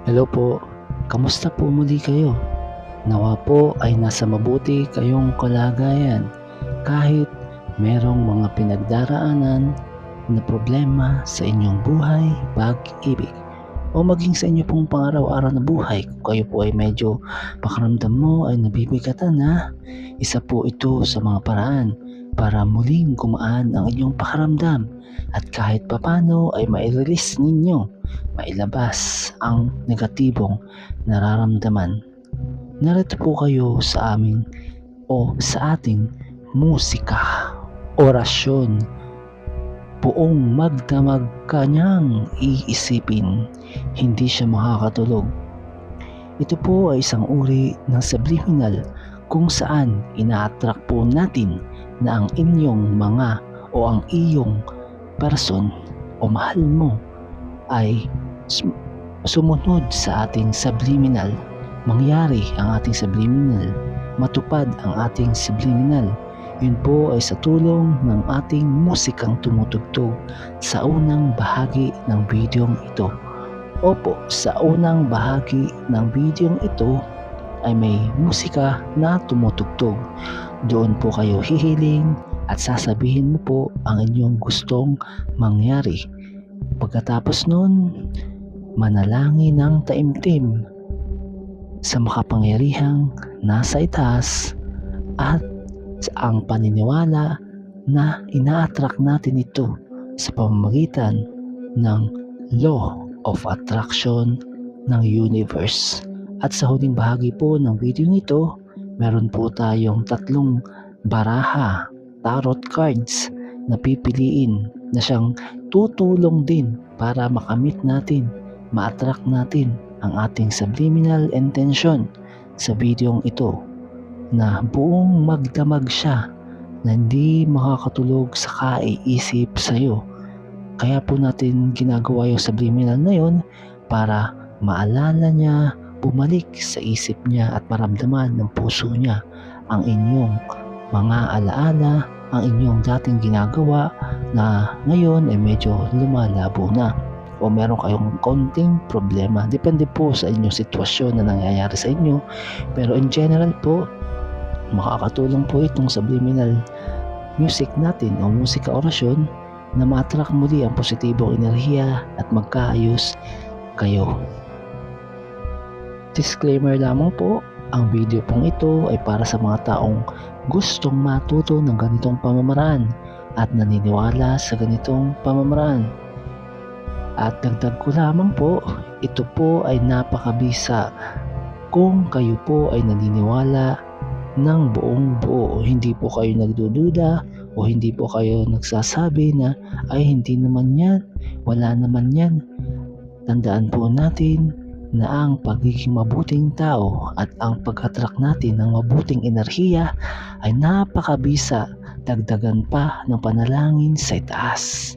Hello po, kamusta po muli kayo? Nawa po ay nasa mabuti kayong kalagayan kahit merong mga pinagdaraanan na problema sa inyong buhay, pag-ibig o maging sa inyo pong pang-araw-araw na buhay. Kung kayo po ay medyo pakiramdam mo ay nabibigatan na, isa po ito sa mga paraan para muling gumaan ang inyong pakiramdam at kahit papano ay mai-release ninyo, mailabas ang negatibong nararamdaman. Narito po kayo sa amin o sa ating musika, orasyon, buong magdamag kanyang iisipin, hindi siya makakatulog. Ito po ay isang uri ng subliminal kung saan ina-attract po natin na ang inyong mga o ang iyong person o mahal mo ay sumunod sa ating subliminal. Mangyari ang ating subliminal, matupad ang ating subliminal. Yun po ay sa tulong ng ating musikang tumutugtog sa unang bahagi ng videong ito. Opo, sa unang bahagi ng videong ito ay may musika na tumutugtog. Doon po kayo hihiling at sasabihin mo po ang inyong gustong mangyari. Pagkatapos nun, manalangin ng taimtim sa makapangyarihang nasa itaas at ang paniniwala na ina-attract natin ito sa pamamagitan ng law of attraction ng universe. At sa huling bahagi po ng video ito, meron po tayong tatlong baraha, tarot cards na pipiliin na siyang tutulong din para makamit natin, ma-attract natin ang ating subliminal intention sa videong ito na buong magdamag siya na hindi makakatulog sa kaiisip sa'yo. Kaya po natin ginagawa yung subliminal na yun para maalala niya, bumalik sa isip niya at maramdaman ng puso niya ang inyong mga alaala, ang inyong dating ginagawa na ngayon ay medyo lumalabo na o meron kayong konting problema. Depende po sa inyong sitwasyon na nangyayari sa inyo. Pero in general po, makakatulong po itong subliminal music natin o musika orasyon na ma-attract muli ang positibong enerhiya at magkaayos kayo. Disclaimer lamang po, ang video pong ito ay para sa mga taong gustong matuto ng ganitong pamamaraan at naniniwala sa ganitong pamamaraan. At dagdag ko lamang po, ito po ay napakabisa kung kayo po ay naniniwala ng buong buo. Hindi po kayo nagdududa o hindi po kayo nagsasabi na ay hindi naman yan, wala naman yan. Tandaan po natin na ang pagiging mabuting tao at ang pag-attract natin ng mabuting enerhiya ay napakabisa, dagdagan pa ng panalangin sa itaas.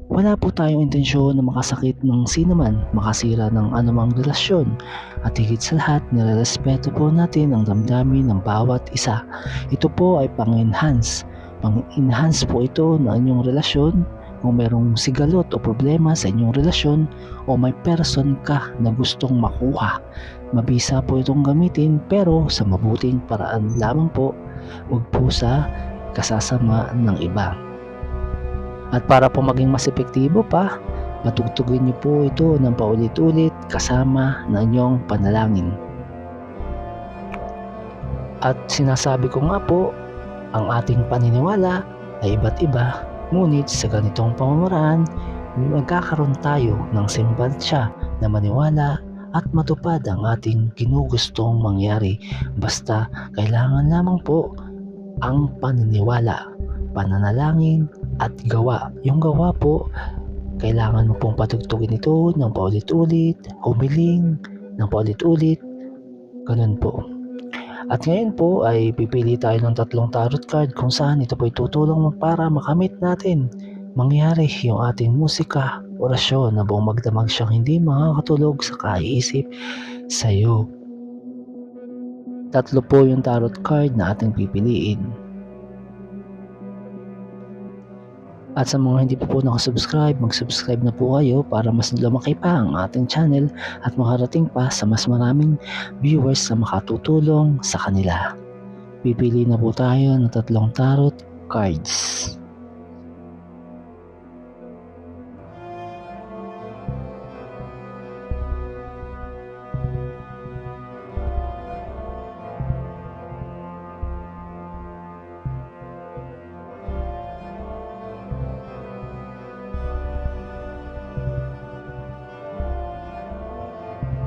Wala po tayong intensyon na makasakit ng sinoman, makasira ng anumang relasyon, at higit sa lahat, nirerespeto po natin ang damdamin ng bawat isa. Ito po ay pang-enhance po ito ng inyong relasyon. Kung merong sigalot o problema sa inyong relasyon o may person ka na gustong makuha, mabisa po itong gamitin pero sa mabuting paraan lamang po, huwag po sa kasasama ng iba. At para po maging mas epektibo pa, patugtugin niyo po ito ng paulit-ulit kasama ng inyong panalangin. At sinasabi ko nga po, ang ating paniniwala ay iba't iba, ngunit sa ganitong pamamaraan, magkakaroon tayo ng simpansya na maniwala at matupad ang ating ginugustong mangyari. Basta kailangan lamang po ang paniniwala, pananalangin at gawa. Yung gawa po, kailangan mo pong patugtugin ito ng paulit-ulit, humiling ng paulit-ulit, ganun po. At ngayon po ay pipili tayo ng tatlong tarot card kung saan ito po ay tutulong para makamit natin mangyari yung ating musika, orasyon na buong magdamag siyang hindi makakatulog sa kaiisip sa'yo. Tatlo po yung tarot card na ating pipiliin. At sa mga hindi pa po nakasubscribe, mag-subscribe na po kayo para mas lumaki pa ang ating channel at makarating pa sa mas maraming viewers na makatutulong sa kanila. Pipili na po tayo ng 3 tarot cards.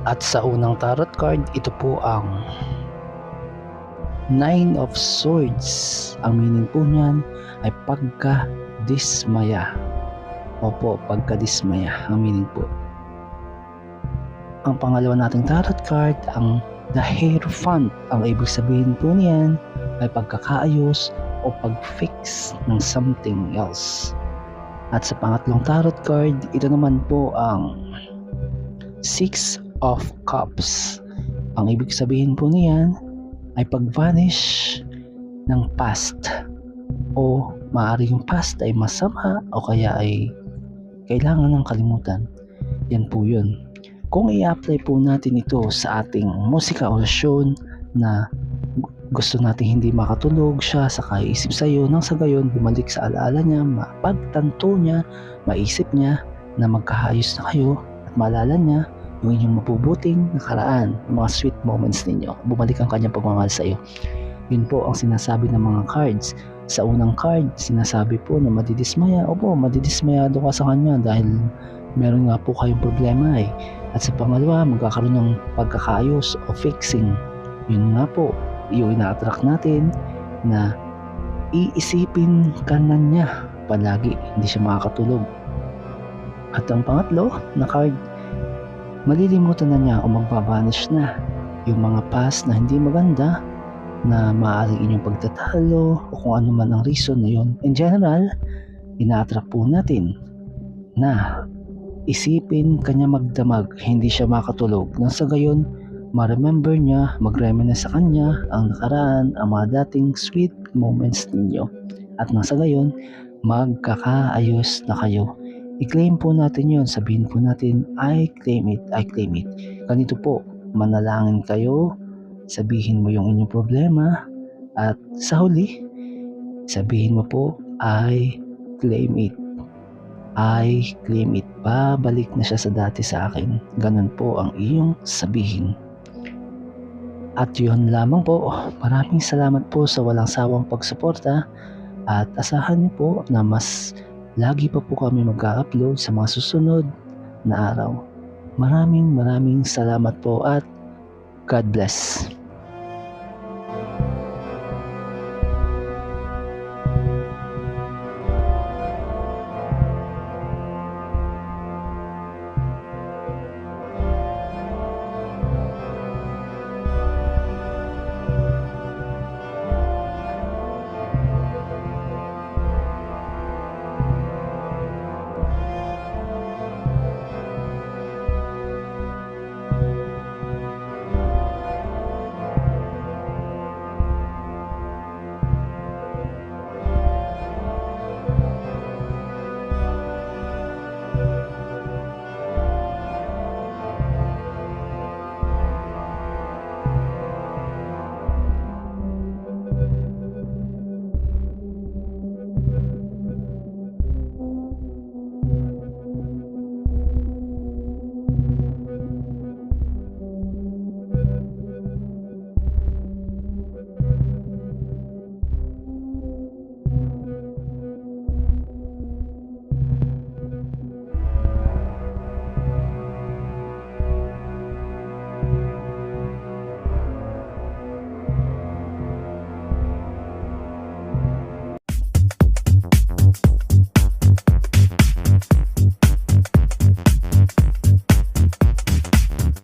At sa unang tarot card, ito po ang Nine of Swords. Ang meaning po niyan ay pagkadismaya. Opo, pagkadismaya ang meaning po. Ang pangalawa nating tarot card, ang The Hierophant. Ang ibig sabihin po niyan ay pagkakaayos o pag-fix ng something else. At sa pangatlong tarot card, ito naman po ang Six of Cups. Ang ibig sabihin po niyan ay pag-vanish ng past, o maaari yung past ay masama o kaya ay kailangan ng kalimutan. Yan po yun. Kung i-apply po natin ito sa ating musika o relasyon na gusto natin hindi makatulog siya sa kaiisip sa iyo, nang sa gayon bumalik sa alaala niya, mapagtanto niya, maisip niya na magkaayos na kayo at maalala niya yung inyong mabubuting nakaraan, mga sweet moments ninyo. Bumalik ang kanyang pagmamahal sa iyo. Yun po ang sinasabi ng mga cards. Sa unang card, sinasabi po na madidismaya. Opo, madidismayado ka sa kanya dahil meron nga po kayong problema eh. At sa pangalawa, magkakaroon ng pagkakaayos o fixing. Yun nga po, yung ina-attract natin na iisipin ka na niya palagi, hindi siya makakatulog. At ang pangatlo na card, malilimutan na niya o magbabanish na yung mga past na hindi maganda na maaaring inyong pagtatalo o kung ano man ang reason na yun. In general, ina-attract po natin na isipin kanya magdamag, hindi siya makatulog. Nang sa gayon, ma-remember niya, mag-reminisce sa kanya ang nakaraan, ang mga dating sweet moments ninyo. At nang sa gayon, magkakaayos na kayo. I-claim po natin yon, sabihin po natin, I claim it, I claim it. Ganito po, manalangin kayo, sabihin mo yung inyong problema, at sa huli, sabihin mo po, I claim it. I claim it. Babalik na siya sa dati sa akin. Ganun po ang iyong sabihin. At yun lamang po. Maraming salamat po sa walang sawang pagsuporta. At asahan niyo po na mas lagi pa po kami mag-upload sa mga susunod na araw. Maraming salamat po at God bless.